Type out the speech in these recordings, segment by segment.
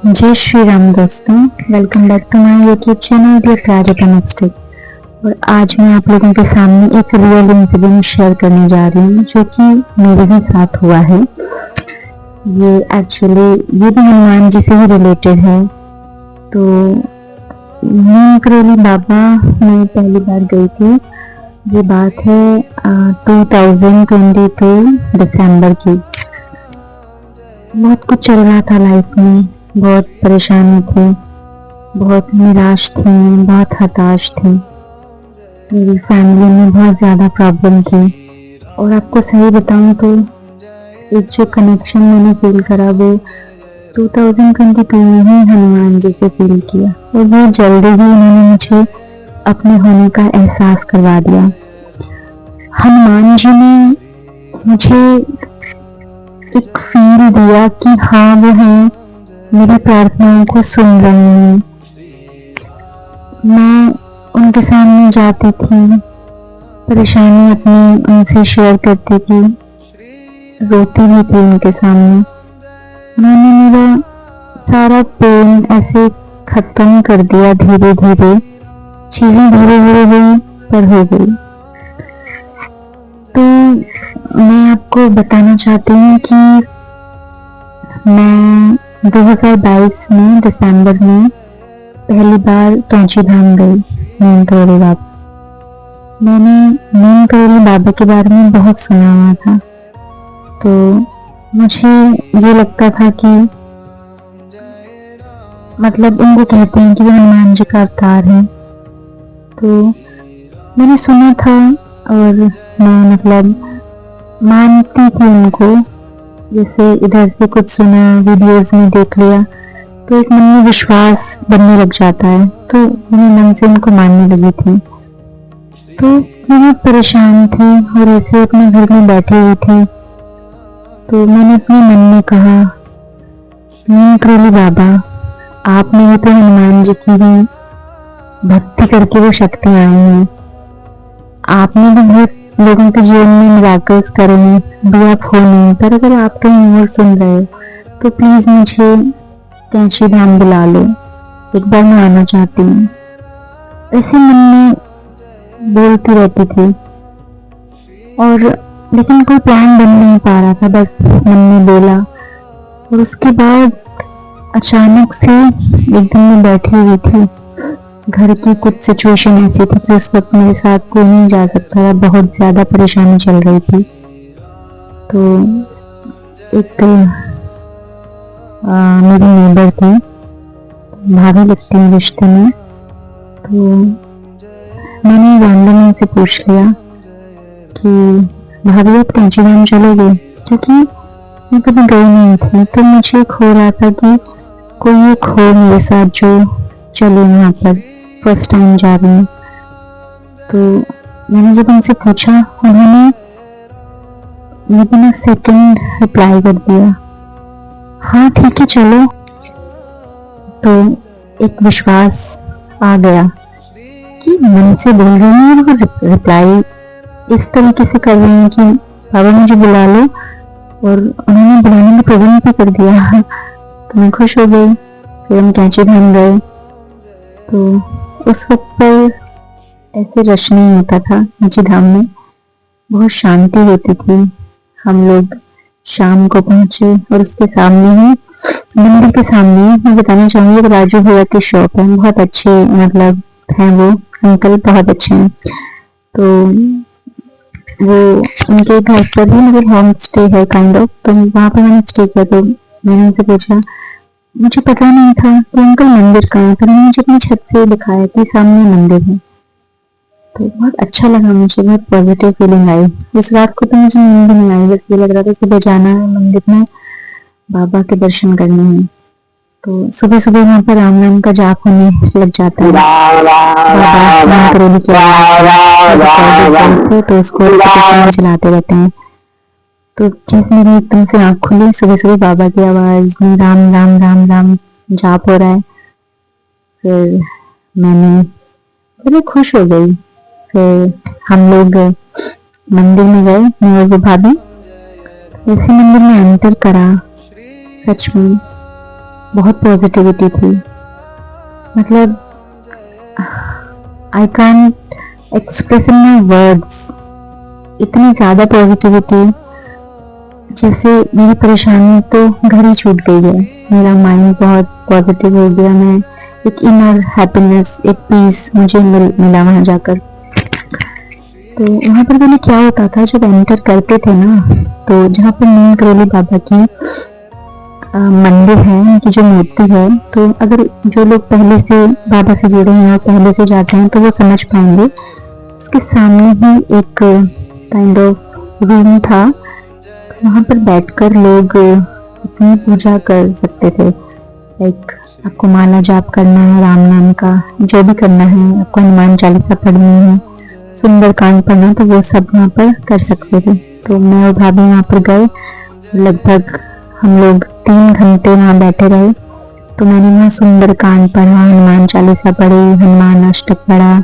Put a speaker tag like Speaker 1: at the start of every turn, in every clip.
Speaker 1: जय श्री राम दोस्तों। Welcome back to my YouTube channel dear Prajakta mistake. और आज मैं आप लोगों के सामने एक रियल इंसिडेंट शेयर करने जा रही हूँ जो कि मेरे ही साथ हुआ है। ये एक्चुअली ये भी हनुमान जी से ही रिलेटेड है। तो नीमकरोली बाबा मैं पहली बार गई थी। ये बात है 2022 दिसंबर की। बहुत कुछ चल रहा था लाइफ में, बहुत परेशानी थी, बहुत निराश थी, बहुत हताश थी। मेरी फैमिली में बहुत ज़्यादा प्रॉब्लम थी। और आपको सही बताऊं तो एक जो कनेक्शन मैंने फील करा वो 2022 में ही हनुमान जी से फील किया। और बहुत जल्दी ही उन्होंने मुझे अपने होने का एहसास करवा दिया। हनुमान जी ने मुझे एक फील दिया कि हाँ वो हैं, मेरी प्रार्थनाओं को सुन रहे हैं। मैं उनके सामने जाती थी, परेशानी अपनी उनसे शेयर करती थी, रोती भी थी उनके सामने। उन्होंने मेरा सारा पेन ऐसे खत्म कर दिया। धीरे धीरे चीजें धीरे धीरे हुई पर हो गई। तो मैं आपको बताना चाहती हूँ कि मैं 2022 में दिसंबर में पहली बार कैंची धाम गई नीमकरोली बाबा। मैंने नीमकरोली बाबा के बारे में बहुत सुना हुआ था। तो मुझे ये लगता था कि मतलब उनको कहते हैं कि वो हनुमान जी का अवतार है। तो मैंने सुना था और मैं मतलब मानती थी उनको। जैसे इधर से कुछ सुना, वीडियोस में देख लिया, तो एक मन में विश्वास बनने लग जाता है। तो मैं मन से उनको मानने लगी थी। तो मैं बहुत परेशान थी और ऐसे अपने घर में बैठी हुई थी। तो मैंने अपने मन में कहा, नीमकरोली बाबा, आपने भी तो हनुमान जी की ही भक्ति करके वो शक्ति आई हैं। आपने भी बहुत लोगों के जीवन में मिराकल्स करे हैं, भी आप हो नहीं। पर अगर आप कहीं और सुन रहे हो तो प्लीज मुझे कैंची धाम बुला लो, एक बार मैं आना चाहती हूँ। ऐसे मन में बोलती रहती थी और लेकिन कोई प्लान बन नहीं पा रहा था, बस मन में बोला। और उसके बाद अचानक से एक दिन मैं बैठी हुई थी। घर की कुछ सिचुएशन ऐसी थी कि उस वक्त मेरे साथ कोई नहीं जा सकता था, बहुत ज्यादा परेशानी चल रही थी। तो एक मेरी नेबर थी, भाभी लगती है रिश्ते में। तो मैंने रैंडम उनसे पूछ लिया कि भाभी आप कैंची धाम चलोगे, क्योंकि मैं कभी गई नहीं थी। तो मुझे एक हो रहा था कि कोई एक हो मेरे साथ जो चले वहाँ पर, फर्स्ट टाइम जा रही हूँ। तो मैंने जब उनसे पूछा, उन्होंने विदिन सेकंड रिप्लाई कर दिया, हाँ ठीक है चलो। तो एक विश्वास आ गया कि मन से बोल रहे हैं और वो रिप्लाई इस तरीके से कर रहे हैं कि बाबा मुझे बुला लो, और उन्होंने बुलाने का प्रबंध भी कर दिया। तो मैं खुश हो गई। फिर हम कैंची धाम गए। तो उस वक्त पर ऐसे रश नहीं होता था कैंची धाम में, बहुत शांति होती थी। हम लोग शाम को पहुंचे और उसके सामने ही, मंदिर के सामने ही, मैं बताना चाहूंगी, एक राजू भैया की शॉप है। बहुत अच्छे मतलब हैं वो अंकल, बहुत अच्छे हैं। तो वो उनके घर पर ही मतलब होम स्टे है काइंड ऑफ। तो वहां पर मैंने स्टे किया। तो मैंने उनसे पूछा, मुझे पता नहीं था कि अंकल मंदिर कहाँ है। तो उन्होंने मुझे अपनी छत से दिखाया कि सामने मंदिर है। तो बहुत अच्छा लगा मुझे, बहुत पॉजिटिव फीलिंग आई। उस रात को तो मुझे नींद भी नहीं आई, बस ये लग रहा था सुबह जाना है मंदिर में, बाबा के दर्शन करने हैं। तो सुबह सुबह वहाँ पर राम नाम का जाप होने लग जाता है। बाबा नीमकरोली के तो उसको चलाते रहते हैं। तो चीज मेरी एकदम से आँख खुली, सुबह सुबह बाबा की आवाज में राम राम राम राम जाप हो रहा है। फिर मैंने बड़ी खुश हो गई। फिर हम लोग मंदिर में गए, मैं और वो भाभी। जैसे मंदिर में एंटर करा, सच में बहुत पॉजिटिविटी थी। मतलब I can't express in my words, इतनी ज़्यादा पॉजिटिविटी। जैसे मेरी परेशानी तो घर ही छूट गई है, मेरा माइंड बहुत पॉजिटिव हो गया। मैं एक इनर हैप्पीनेस, एक पीस मुझे मिला वहाँ जाकर। तो वहाँ पर पहले क्या होता था, जब एंटर करते थे ना, तो जहाँ पर नीम करोली बाबा की मंदिर है, उनकी जो मूर्ति है, तो अगर जो लोग पहले से बाबा से जुड़े हैं और पहले से जाते हैं तो वो समझ पाएंगे। उसके सामने ही एक काइंड ऑफ रूम था, वहाँ पर बैठकर लोग अपनी पूजा कर सकते थे। लाइक आपको माला जाप करना है राम नाम का, जो भी करना है, आपको हनुमान चालीसा पढ़नी है, सुंदरकांड पढ़ना, तो वो सब वहाँ पर कर सकते थे। तो मैं और भाभी वहाँ पर गए, लगभग हम लोग 3 घंटे वहाँ बैठे रहे। तो मैंने वहाँ सुंदरकांड पढ़ा, हनुमान चालीसा पढ़ी, हनुमान अष्टक पढ़ा,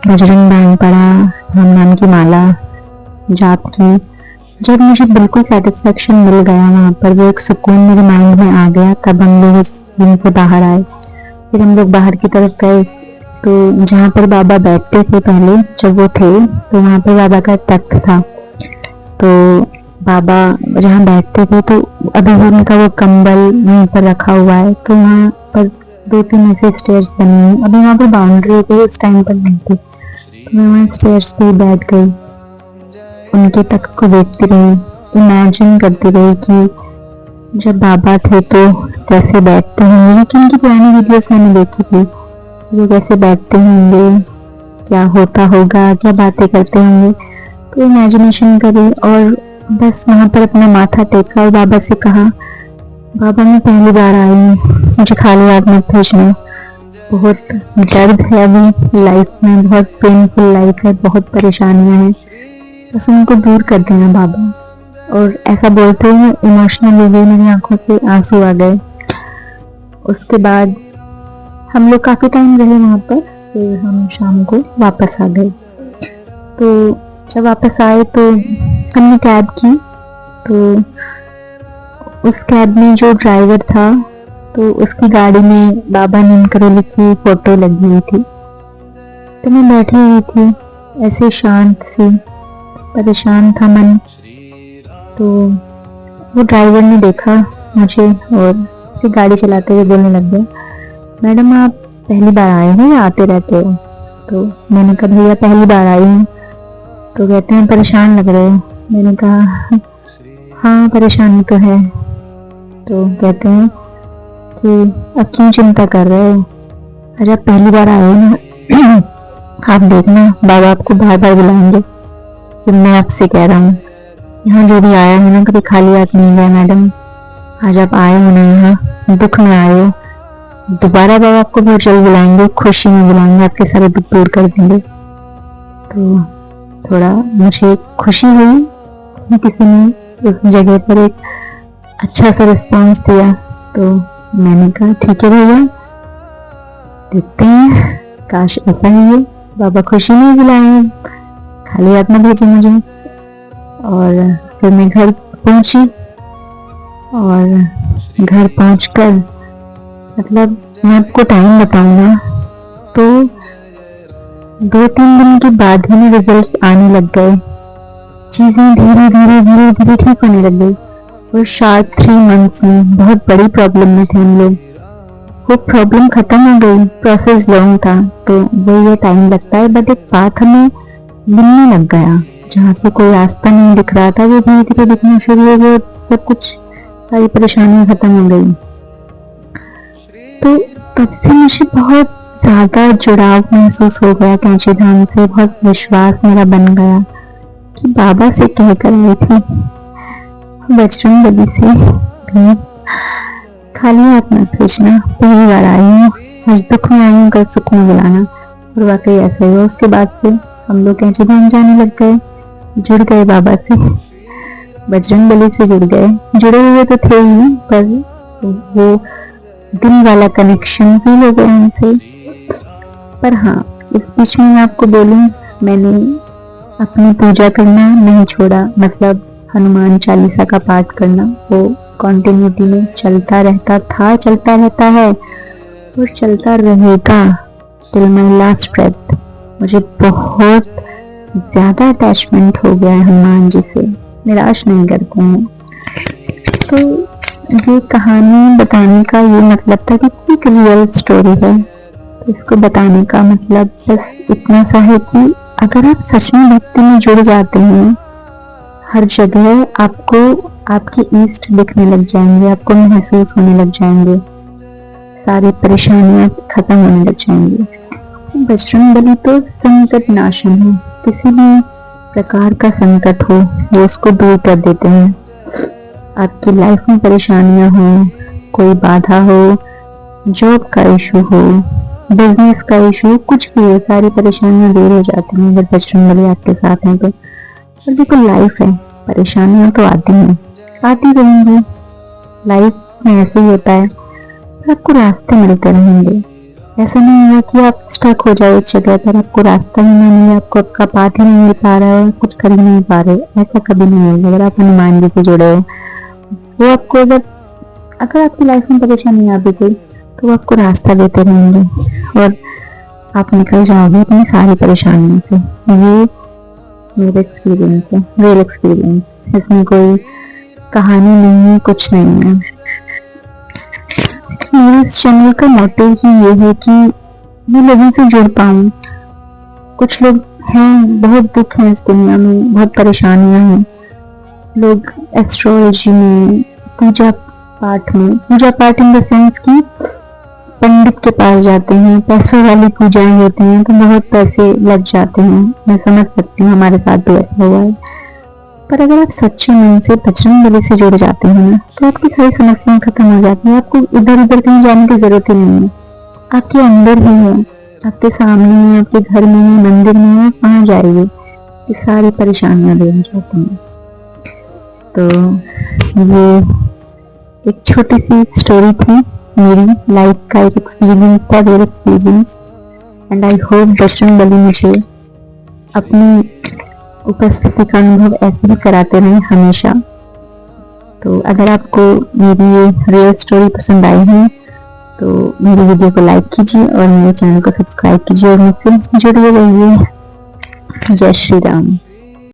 Speaker 1: बजरंग बाण पढ़ा, राम नाम की माला जाप की। जब मुझे बिल्कुल सेटिस्फेक्शन मिल गया वहाँ पर, वो एक सुकून मेरे माइंड में आ गया, तब हम लोग उस रूम से बाहर आए। फिर हम लोग बाहर की तरफ गए, तो जहाँ पर बाबा बैठते थे पहले जब वो थे, तो वहाँ पर बाबा का तख्त था। तो बाबा जहाँ बैठते थे, तो अभी भी उनका वो कंबल वहीं पर रखा हुआ है। तो वहाँ पर 2-3 ऐसे स्टेयर्स बनी हुई, अभी वहाँ पर बाउंड्री हो गई, उस टाइम पर नहीं थी। तो मैं वहाँ स्टेयर्स पे बैठ गई, उनके तख्त को देखती रही, इमेजिन करती रही कि जब बाबा थे तो कैसे बैठते होंगे, कि उनकी पुरानी वीडियोस मैंने देखी थी, वो कैसे बैठते होंगे, क्या होता होगा, क्या बातें करते होंगे। तो इमेजिनेशन करी और बस वहाँ पर अपना माथा टेका और बाबा से कहा, बाबा मैं पहली बार आई हूँ, मुझे खाली हाथ मत भेजना, बहुत दर्द है अभी लाइफ में, बहुत पेनफुल लाइफ है, बहुत परेशानियां हैं, बस उनको दूर कर देना बाबा। और ऐसा बोलते हुए इमोशनल हो गई, मेरी आंखों से आंसू आ गए। उसके बाद हम लोग काफ़ी टाइम रहे वहाँ पर, फिर हम शाम को वापस आ गए। तो जब वापस आए तो हमने कैब की, तो उस कैब में जो ड्राइवर था, तो उसकी गाड़ी में बाबा नीम करोली की फोटो लगी हुई थी। तो मैं बैठी हुई थी ऐसे शांत सी, परेशान था मन। तो वो ड्राइवर ने देखा मुझे और फिर गाड़ी चलाते हुए बोलने लग गया, मैडम आप पहली बार आए हो या आते रहते हो? तो मैंने कहा भैया पहली बार आई हूँ। तो कहते हैं परेशान लग रहे हो। मैंने कहा हाँ परेशानी तो है। तो कहते हैं कि अब क्यों चिंता कर रहे हो, अरे आप पहली बार आए हो ना, आप देखना बाबा आपको बार बार बुलाएंगे। कि मैं आपसे कह रहा हूँ, यहाँ जो भी आया है ना, कभी खाली हाथ नहीं गया मैडम। आज आप आए हो ना, यहाँ दुख में आए हो, दोबारा बाबा आपको बहुत जल्द बुलाएंगे, खुशी में बुलाएंगे, आपके सारे दुख दूर कर देंगे। तो थोड़ा मुझे खुशी हुई कि किसी ने उस जगह पर एक अच्छा सा रिस्पॉन्स दिया। तो मैंने कहा ठीक है भैया, देखते हैं, काश ऐसा ही है, बाबा खुशी में बुलाएं, खाली हाथ में भेजे मुझे। और फिर मैं घर पहुंची और घर पहुंचकर, मतलब मैं आपको टाइम बताऊं ना, तो 2-3 दिन के बाद ही में रिजल्ट्स आने लग गए, चीजें धीरे धीरे धीरे धीरे ठीक होने लग गई। और शार्प 3 मंथ्स में बहुत बड़ी प्रॉब्लम में थे हम लोग, वो प्रॉब्लम खत्म हो गई। प्रोसेस लॉन्ग था, तो वो ये टाइम लगता है, बट एक बात हमें मिलने लग गया, जहाँ पे कोई रास्ता नहीं दिख रहा था, वो धीरे धीरे दिखना शुरू हो गया, सब कुछ, सारी परेशानियां खत्म हो गई। तो तब से मुझे बहुत ज्यादा जुड़ाव महसूस हो गया कैंची धाम से, बहुत विश्वास मेरा बन गया कि बाबा से कह कर आई थी, बजरंग बली से भी खाली हाथ मत भेजना, पहली बार आई हूँ, आज दुख में आई हूँ, कल सुख में बुलाना। और वाकई ऐसा ही हुआ। उसके बाद से हम लोग कैंची धाम जाने लग गए, जुड़ गए बाबा से, बजरंग बली से जुड़ गए, जुड़े हुए तो थे ही, पर वो दिल वाला कनेक्शन फील हो गया उनसे। पर हाँ, इस बीच में मैं आपको बोलूं, मैंने अपनी पूजा करना नहीं छोड़ा, मतलब हनुमान चालीसा का पाठ करना, वो कॉन्टिन्यूटी में चलता रहता था, चलता रहता है और चलता रहेगा टिल माई लास्ट ब्रेथ। मुझे बहुत ज़्यादा अटैचमेंट हो गया है हनुमान जी से, निराश नहीं करते हैं। तो ये कहानी बताने का ये मतलब था कि एक रियल स्टोरी है, तो इसको बताने का मतलब बस इतना सा है कि अगर आप सच में भक्ति में जुड़ जाते हैं, हर जगह आपको आपके ईष्ट दिखने लग जाएंगे, आपको महसूस होने लग जाएंगे, सारी परेशानियां खत्म होने लग जाएंगी। बजरंगबली तो संकट नाशन है, किसी भी प्रकार का संकट हो वो उसको दूर कर देते हैं। आपकी लाइफ में परेशानियां हो, कोई बाधा हो, जॉब का इशू हो, बिजनेस का इशू, कुछ भी हो, सारी परेशानियां दूर हो जाती हैं अगर बजरंगबली आपके साथ हैं तो। और देखो लाइफ है, परेशानियां तो आती हैं, आती रहेंगी, लाइफ में ऐसे ही होता है, आपको रास्ते मिलते रहेंगे। ऐसा नहीं हुआ कि आप स्टक हो जाए एक जगह पर, आपको रास्ता ही नहीं मिले, आपको आपका पाथ ही नहीं मिल पा रहा है, कुछ कर ही नहीं पा रहे, ऐसा कभी नहीं होगा। अगर आप हनुमान जी से जुड़े हो, वो आपको अगर आपकी लाइफ में परेशानी आ भी गई तो वो आपको रास्ता देते रहेंगे और आप निकल जाओगे अपनी सारी परेशानियों से। ये मेरा एक्सपीरियंस है, रियल एक्सपीरियंस, इसमें कोई कहानी नहीं है, कुछ नहीं है। मेरे इस चैनल का मोटिव ही ये है कि मैं लोगों से जुड़ पाऊँ। कुछ लोग हैं, बहुत दुख है इस दुनिया में, बहुत परेशानियां हैं। लोग एस्ट्रोलॉजी में, पूजा पाठ इन द सेंस की पंडित के पास जाते हैं, पैसों वाली पूजाएं होती हैं तो बहुत पैसे लग जाते हैं। मैं समझ सकती हूँ, हमारे साथ भी ऐसा हुआ है। पर अगर आप सच्चे मन से बजरंगबली से जुड़ जाते हैं ना, तो आपकी सारी समस्याएं खत्म हो जाती हैं। आपको इधर उधर कहीं जाने की जरूरत ही नहीं है, आपके अंदर ही है, आपके सामने है, आपके घर में है, मंदिर में है, वहां जाइए, ये सारी परेशानियां दूर हो जाती हैं। तो ये एक छोटी सी स्टोरी थी, मेरी लाइफ का एक एक्सपीरियंस था, real experience. And I hope Bajrangbali मुझे अपनी उपस्थिति का अनुभव ऐसे ही कराते रहे हमेशा। तो अगर आपको मेरी ये रियल स्टोरी पसंद आई है तो मेरी वीडियो को लाइक कीजिए और मेरे चैनल को सब्सक्राइब कीजिए और मुझसे जुड़े रहिए। जय श्री राम।